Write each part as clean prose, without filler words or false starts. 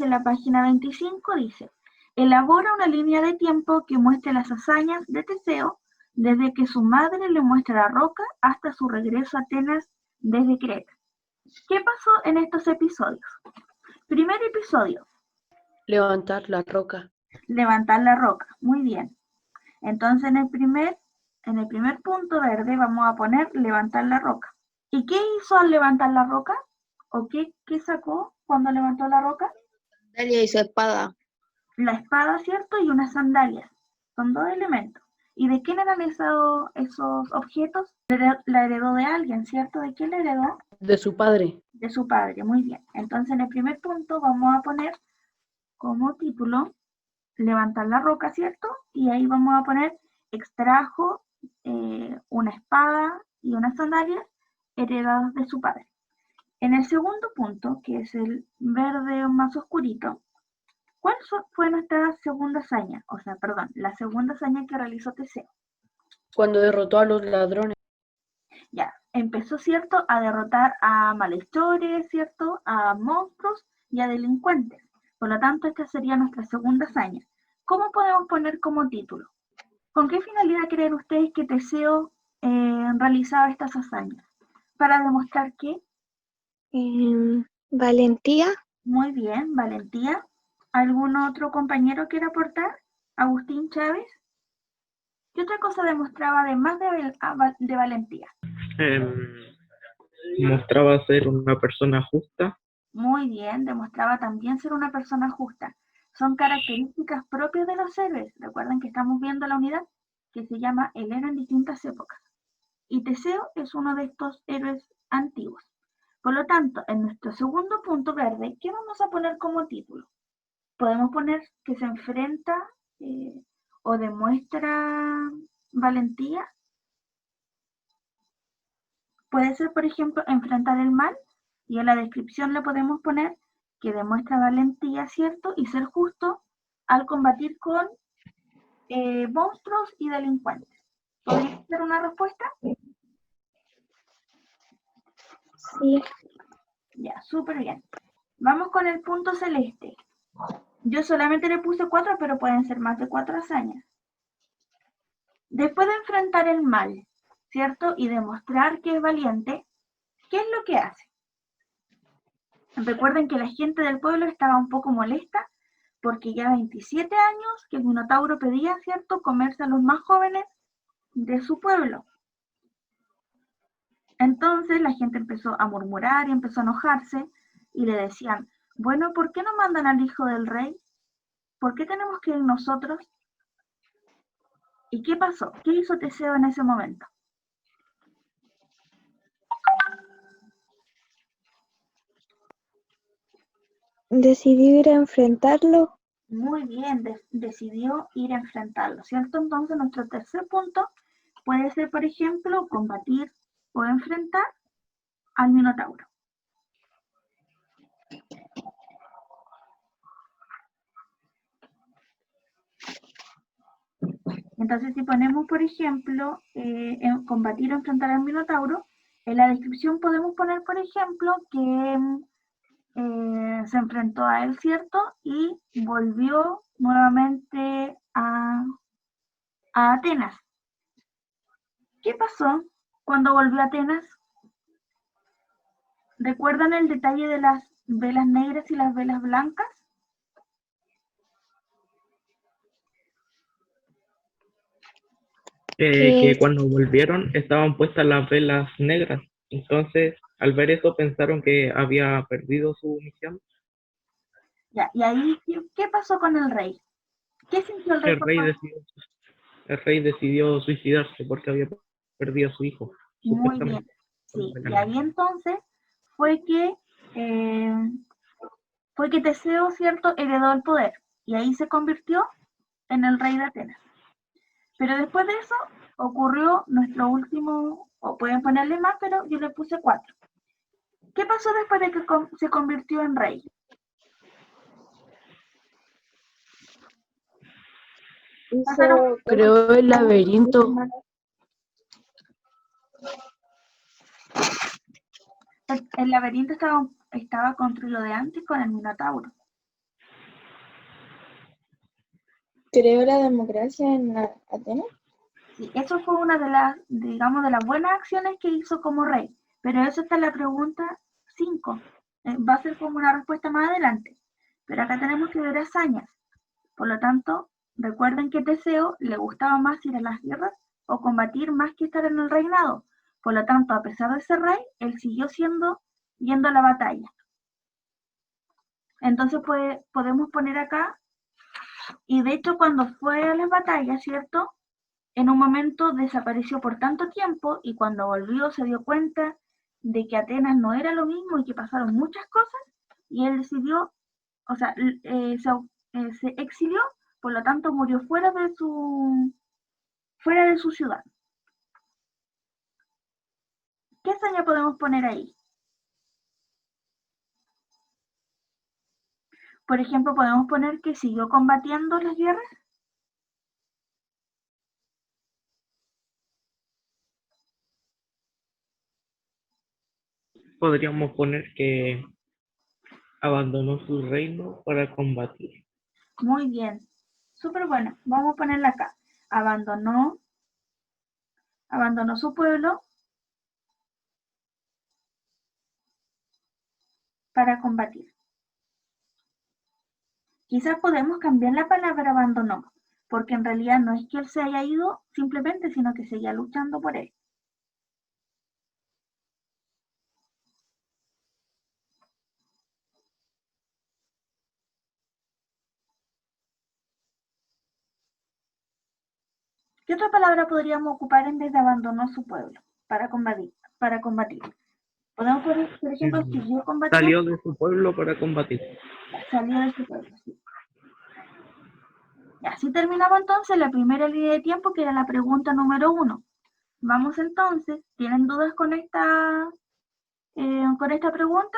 en la página 25, dice: elabora una línea de tiempo que muestre las hazañas de Teseo desde que su madre le muestra la roca hasta su regreso a Atenas desde Creta. ¿Qué pasó en estos episodios? Primer episodio. Levantar la roca. Levantar la roca. Muy bien. Entonces en el primer punto verde vamos a poner levantar la roca. ¿Y qué hizo al levantar la roca? ¿O qué sacó cuando levantó la roca? Sandalia y su espada. La espada, ¿cierto? Y unas sandalias. Son dos elementos. ¿Y de quién eran esos objetos? La heredó de alguien, ¿cierto? ¿De quién la heredó? De su padre. De su padre, muy bien. Entonces en el primer punto vamos a poner como título levantar la roca, ¿cierto? Y ahí vamos a poner extrajo una espada y unas sandalias heredadas de su padre. En el segundo punto, que es el verde más oscurito, ¿cuál fue nuestra segunda hazaña? La segunda hazaña que realizó Teseo. Cuando derrotó a los ladrones. Ya, empezó, ¿cierto?, a derrotar a malhechores, ¿cierto?, a monstruos y a delincuentes. Por lo tanto, esta sería nuestra segunda hazaña. ¿Cómo podemos poner como título? ¿Con qué finalidad creen ustedes que Teseo realizaba estas hazañas? ¿Para demostrar qué? Valentía. Muy bien, valentía. ¿Algún otro compañero quiere aportar? Agustín Chávez. ¿Qué otra cosa demostraba además de valentía? Mostraba ser una persona justa. Muy bien, demostraba también ser una persona justa. Son características propias de los héroes. Recuerden que estamos viendo la unidad que se llama El héroe en distintas épocas. Y Teseo es uno de estos héroes antiguos. Por lo tanto, en nuestro segundo punto verde, ¿qué vamos a poner como título? Podemos poner que se enfrenta o demuestra valentía. Puede ser, por ejemplo, enfrentar el mal, y en la descripción le podemos poner que demuestra valentía, ¿cierto? Y ser justo al combatir con monstruos y delincuentes. ¿Podría ser una respuesta? Sí. Ya, súper bien. Vamos con el punto celeste. Yo solamente le puse 4, pero pueden ser más de 4 hazañas. Después de enfrentar el mal, ¿cierto? Y demostrar que es valiente, ¿qué es lo que hace? Recuerden que la gente del pueblo estaba un poco molesta porque ya 27 años que el Minotauro pedía, ¿cierto?, comerse a los más jóvenes de su pueblo. Entonces la gente empezó a murmurar y empezó a enojarse y le decían: bueno, ¿por qué no mandan al hijo del rey? ¿Por qué tenemos que ir nosotros? ¿Y qué pasó? ¿Qué hizo Teseo en ese momento? Decidió ir a enfrentarlo. Muy bien, decidió ir a enfrentarlo, ¿cierto? Entonces nuestro tercer punto puede ser, por ejemplo, combatir o enfrentar al Minotauro. Entonces, si ponemos, por ejemplo, combatir o enfrentar al Minotauro, en la descripción podemos poner, por ejemplo, que se enfrentó a él, ¿cierto? Y volvió nuevamente a Atenas. ¿Qué pasó cuando volvió a Atenas? ¿Recuerdan el detalle de las velas negras y las velas blancas? Que cuando volvieron estaban puestas las velas negras. Entonces, al ver eso, pensaron que había perdido su misión. Ya, y ahí, ¿qué pasó con el rey? ¿Qué sintió el rey? El rey decidió suicidarse porque había perdido a su hijo. Muy bien, sí. Y ahí entonces fue que Teseo, ¿cierto?, heredó el poder. Y ahí se convirtió en el rey de Atenas. Pero después de eso ocurrió nuestro último, o pueden ponerle más, pero yo le puse 4. ¿Qué pasó después de que se convirtió en rey? Creó el laberinto. El laberinto estaba construido de antes con el Minotauro. ¿Creó la democracia en Atenas? Sí, eso fue una de las, digamos, de las buenas acciones que hizo como rey. Pero eso está en la pregunta 5. Va a ser como una respuesta más adelante. Pero acá tenemos que ver hazañas. Por lo tanto, recuerden que Teseo le gustaba más ir a las guerras o combatir más que estar en el reinado. Por lo tanto, a pesar de ser rey, él siguió yendo a la batalla. Entonces podemos poner acá, y de hecho cuando fue a las batallas, ¿cierto? En un momento desapareció por tanto tiempo y cuando volvió se dio cuenta de que Atenas no era lo mismo y que pasaron muchas cosas y él decidió, o sea, se exilió, por lo tanto murió fuera de su ciudad. ¿Qué hazaña podemos poner ahí? Por ejemplo, podemos poner que siguió combatiendo las guerras. Podríamos poner que abandonó su reino para combatir. Muy bien, súper bueno. Vamos a ponerla acá. Abandonó su pueblo para combatir. Quizás podemos cambiar la palabra abandonó, porque en realidad no es que él se haya ido simplemente, sino que seguía luchando por él. ¿Qué otra palabra podríamos ocupar en vez de abandonó su pueblo para combatir? Podemos poner, por ejemplo, siguió combatiendo. Salió de su pueblo para combatir. Salió de su pueblo, sí. Y así terminamos entonces la primera línea de tiempo, que era la pregunta número 1. Vamos entonces, ¿tienen dudas con esta pregunta?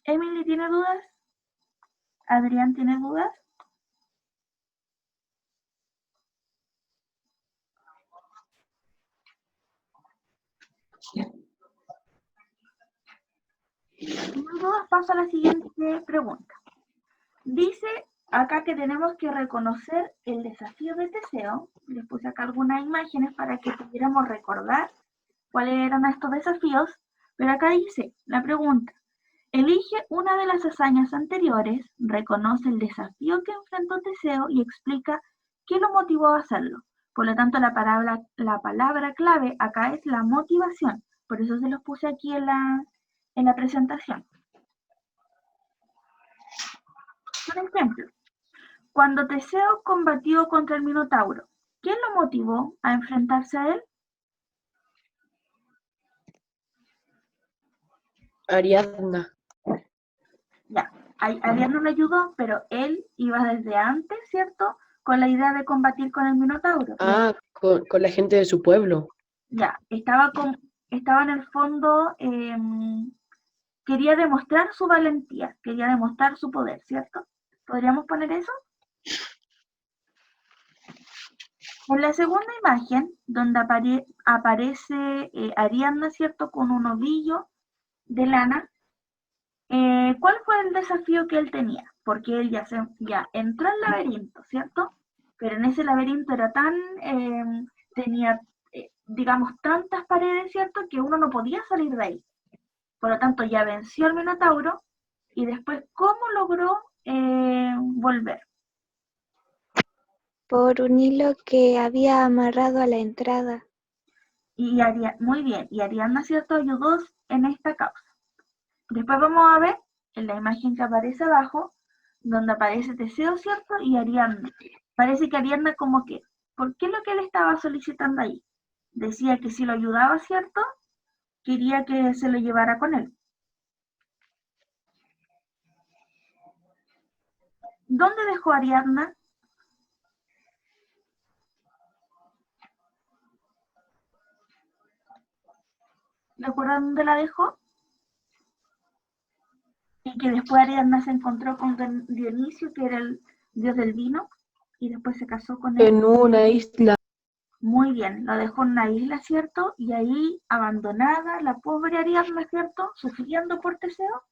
¿Emily tiene dudas? ¿Adrián tiene dudas? Sin dudas, paso a la siguiente pregunta. Dice acá que tenemos que reconocer el desafío de Teseo. Les puse acá algunas imágenes para que pudiéramos recordar cuáles eran estos desafíos. Pero acá dice la pregunta: elige una de las hazañas anteriores, reconoce el desafío que enfrentó Teseo y explica qué lo motivó a hacerlo. Por lo tanto, la palabra clave acá es la motivación. Por eso se los puse aquí en la presentación. Por ejemplo, cuando Teseo combatió contra el Minotauro, ¿quién lo motivó a enfrentarse a él? Ariadna. Ya, Ariadna lo ayudó, pero él iba desde antes, ¿cierto? Con la idea de combatir con el Minotauro. Ah, con la gente de su pueblo. Ya, estaba en el fondo, quería demostrar su valentía, quería demostrar su poder, ¿cierto? ¿Podríamos poner eso? En la segunda imagen, donde aparece Ariadna, ¿cierto? Con un ovillo de lana, ¿cuál fue el desafío que él tenía? Porque él ya entró al laberinto, ¿cierto? Pero en ese laberinto era tenía, digamos, tantas paredes, ¿cierto? Que uno no podía salir de ahí. Por lo tanto, ya venció al Minotauro y después, ¿cómo logró volver? Por un hilo que había amarrado a la entrada. Muy bien, y Ariadna, ¿cierto? Ayudó en esta causa. Después vamos a ver en la imagen que aparece abajo, donde aparece Teseo, ¿cierto? Y Ariadna. Parece que Ariadna como que, ¿por qué lo que él estaba solicitando ahí? Decía que si lo ayudaba, ¿cierto? Quería que se lo llevara con él. ¿Dónde dejó Ariadna? ¿Recuerdan dónde la dejó? Y que después Ariadna se encontró con Dionisio, que era el dios del vino, y después se casó con él. En una isla. Muy bien, lo dejó en una isla, ¿cierto? Y ahí, abandonada, la pobre Ariadna, ¿cierto? Sufriendo por Teseo,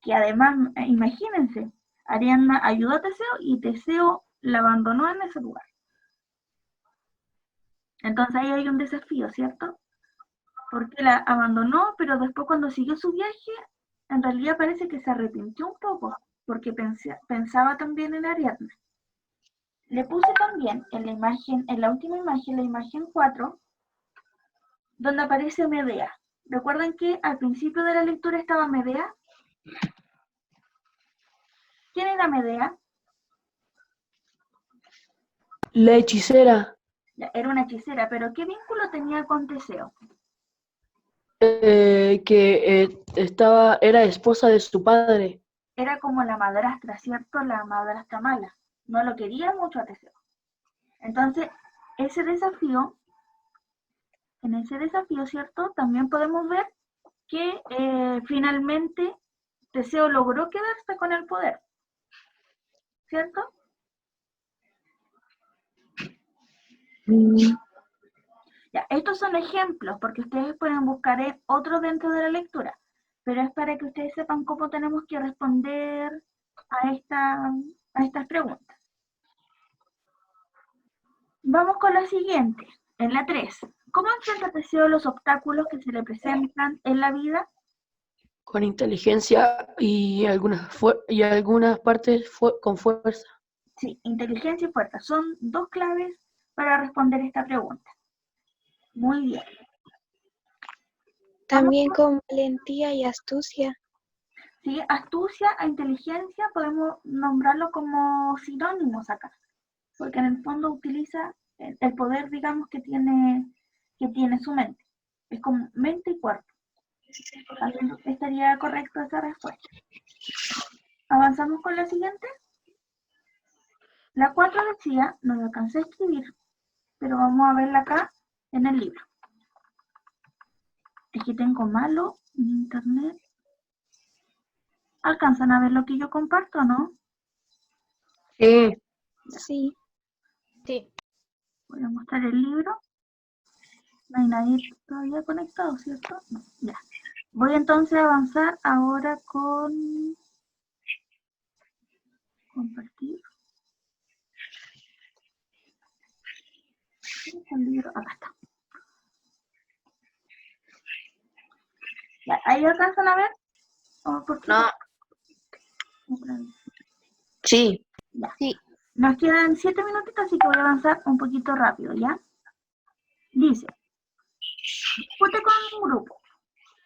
que además, imagínense, Ariadna ayudó a Teseo y Teseo la abandonó en ese lugar. Entonces ahí hay un desafío, ¿cierto? Porque la abandonó, pero después cuando siguió su viaje, en realidad parece que se arrepintió un poco, porque pensaba también en Ariadna. Le puse también en la imagen, en la última imagen, la imagen 4, donde aparece Medea. ¿Recuerdan que al principio de la lectura estaba Medea? ¿Quién era Medea? La hechicera, Era una hechicera, pero ¿qué vínculo tenía con Teseo? era esposa de su padre. Era como la madrastra, ¿cierto? La madrastra mala. No lo quería mucho a Teseo. Entonces, en ese desafío, ¿cierto? También podemos ver que finalmente Teseo logró quedarse con el poder, ¿cierto? Ya, estos son ejemplos, porque ustedes pueden buscar otros dentro de la lectura, pero es para que ustedes sepan cómo tenemos que responder a estas preguntas. Vamos con la siguiente, en la 3. ¿Cómo enfrenta Teseo los obstáculos que se le presentan en la vida? Con inteligencia y algunas partes con fuerza. Sí, inteligencia y fuerza son dos claves para responder esta pregunta. Muy bien. También con valentía y astucia. Sí, astucia e inteligencia podemos nombrarlo como sinónimos acá, porque en el fondo utiliza el poder, digamos, que tiene su mente. Es como mente y cuerpo. Así estaría correcta esa respuesta. ¿Avanzamos con la siguiente? La 4 decía, no la alcancé a escribir, pero vamos a verla acá en el libro. Es que tengo malo en internet. ¿Alcanzan a ver lo que yo comparto, no? Sí. Sí. Sí. Voy a mostrar el libro. No hay nadie todavía conectado, ¿cierto? No, ya. Voy entonces a avanzar ahora con compartir. ¿Dónde está el libro? Acá está. Ya, ¿ahí alcanzan a ver? ¿O por qué? No. Sí. Ya. Sí. Nos quedan 7 minutitos, así que voy a avanzar un poquito rápido, ¿ya? Dice, discute con un grupo.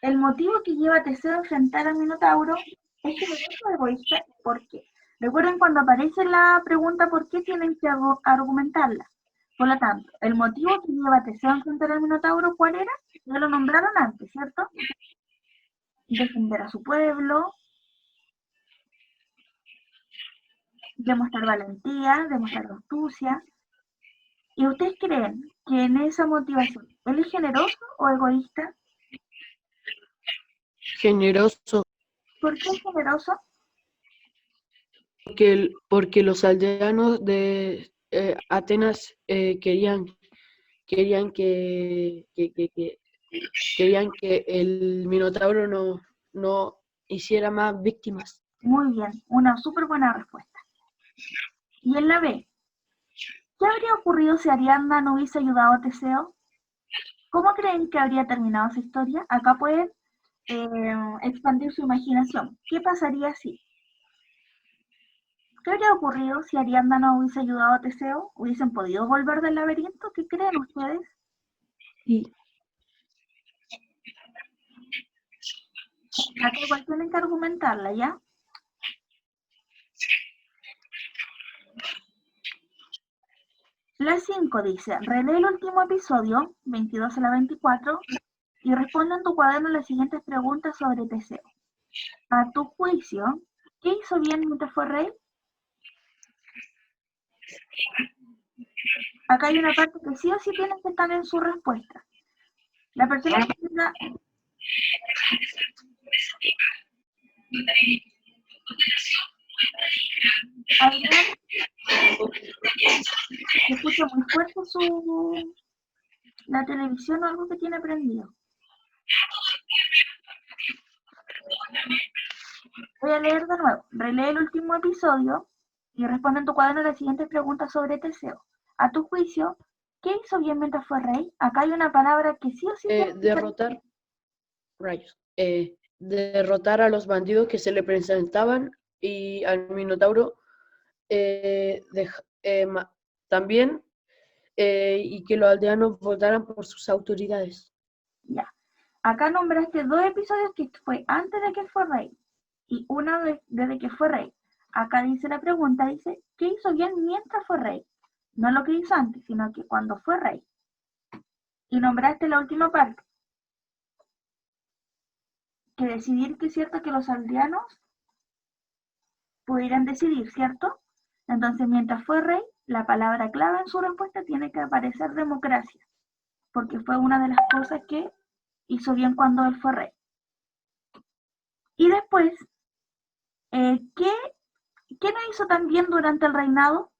El motivo que lleva a Teseo a enfrentar al Minotauro es generoso o egoísta. ¿Por qué? Recuerden cuando aparece la pregunta ¿por qué? Tienen que argumentarla. Por lo tanto, el motivo que lleva a Teseo a enfrentar al Minotauro, ¿cuál era? Ya lo nombraron antes, ¿cierto? Defender a su pueblo, demostrar valentía, demostrar astucia. ¿Y ustedes creen que en esa motivación él es generoso o egoísta? Generoso. ¿Por qué es generoso? Porque los aldeanos de Atenas querían que el Minotauro no hiciera más víctimas. Muy bien, una súper buena respuesta. Y en la B, ¿qué habría ocurrido si Ariadna no hubiese ayudado a Teseo? ¿Cómo creen que habría terminado esa historia? Acá pueden expandir su imaginación. ¿Qué pasaría si? ¿Qué habría ocurrido si Ariadna no hubiese ayudado a Teseo? ¿Hubiesen podido volver del laberinto? ¿Qué creen ustedes? Sí. Acá igual tienen que argumentarla, ¿ya? La 5 dice, relee el último episodio, 22 a la 24, y responde en tu cuaderno las siguientes preguntas sobre Teseo. A tu juicio, ¿qué hizo bien mientras fue rey? Acá hay una parte que sí o sí tienen que estar en su respuesta. La persona que tenga... Adrián, se escucha muy fuerte la televisión o algo que tiene prendido. Voy a leer de nuevo. Relee el último episodio y responde en tu cuaderno las siguientes preguntas sobre Teseo. A tu juicio, ¿qué hizo bien mientras fue rey? Acá hay una palabra que sí o sí... Derrotar, rayos, derrotar a los bandidos que se le presentaban y al Minotauro también, y que los aldeanos votaran por sus autoridades. Ya. Acá nombraste 2 episodios que fue antes de que fue rey y una desde que fue rey. Acá dice la pregunta, dice, ¿qué hizo bien mientras fue rey? No lo que hizo antes, sino que cuando fue rey. Y nombraste la última parte. Que decidir que es cierto que los aldeanos pudieran decidir, ¿cierto? Entonces, mientras fue rey, la palabra clave en su respuesta tiene que aparecer democracia, porque fue una de las cosas que hizo bien cuando él fue rey. Y después, ¿qué no hizo tan bien durante el reinado?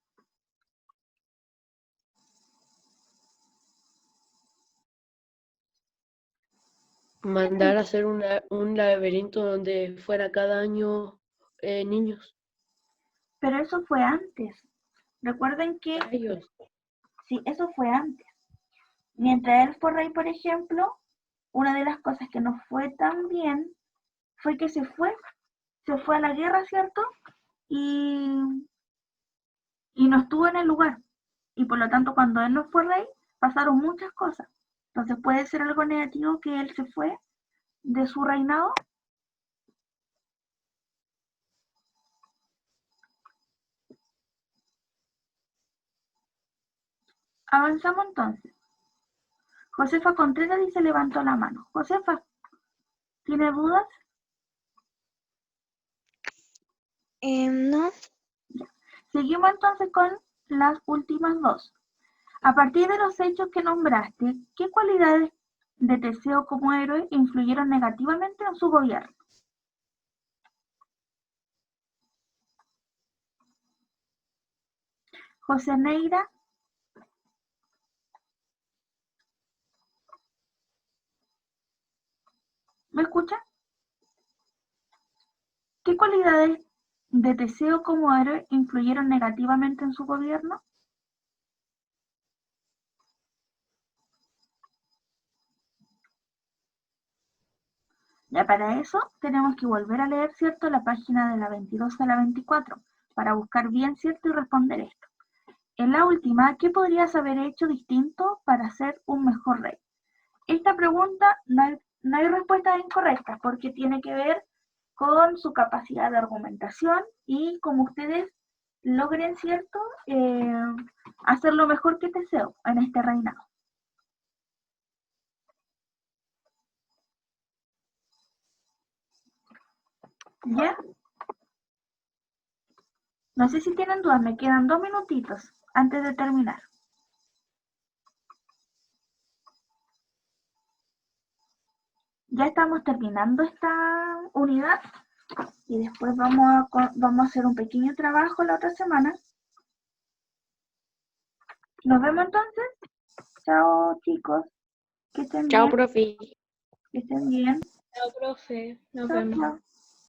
Mandar a hacer un laberinto donde fuera cada año niños. Pero eso fue antes. Recuerden que, Ellos. sí, eso fue antes. Mientras él fue rey, por ejemplo, una de las cosas que no fue tan bien fue que se fue a la guerra, ¿cierto? Y no estuvo en el lugar. Y por lo tanto, cuando él no fue rey, pasaron muchas cosas. Entonces puede ser algo negativo que él se fue de su reinado. Avanzamos entonces. Josefa Contreras dice levantó la mano. Josefa, ¿tiene dudas? No. Seguimos entonces con las últimas 2. A partir de los hechos que nombraste, ¿qué cualidades de Teseo como héroe influyeron negativamente en su gobierno? José Neira. ¿Me escucha? ¿Qué cualidades de Teseo como héroe influyeron negativamente en su gobierno? Ya para eso tenemos que volver a leer, ¿cierto?, la página de la 22 a la 24 para buscar bien, ¿cierto?, y responder esto. En la última, ¿qué podrías haber hecho distinto para ser un mejor rey? Esta pregunta no hay respuestas incorrectas porque tiene que ver con su capacidad de argumentación y cómo ustedes logren, ¿cierto?, hacer lo mejor que Teseo en este reinado. ¿Ya? No sé si tienen dudas, me quedan 2 minutitos antes de terminar. Ya estamos terminando esta unidad y después vamos a hacer un pequeño trabajo la otra semana. Nos vemos entonces. Chao, chicos. Que estén Chao, bien. profe. Que estén bien. Chao, profe. Nos Chao, vemos. chao.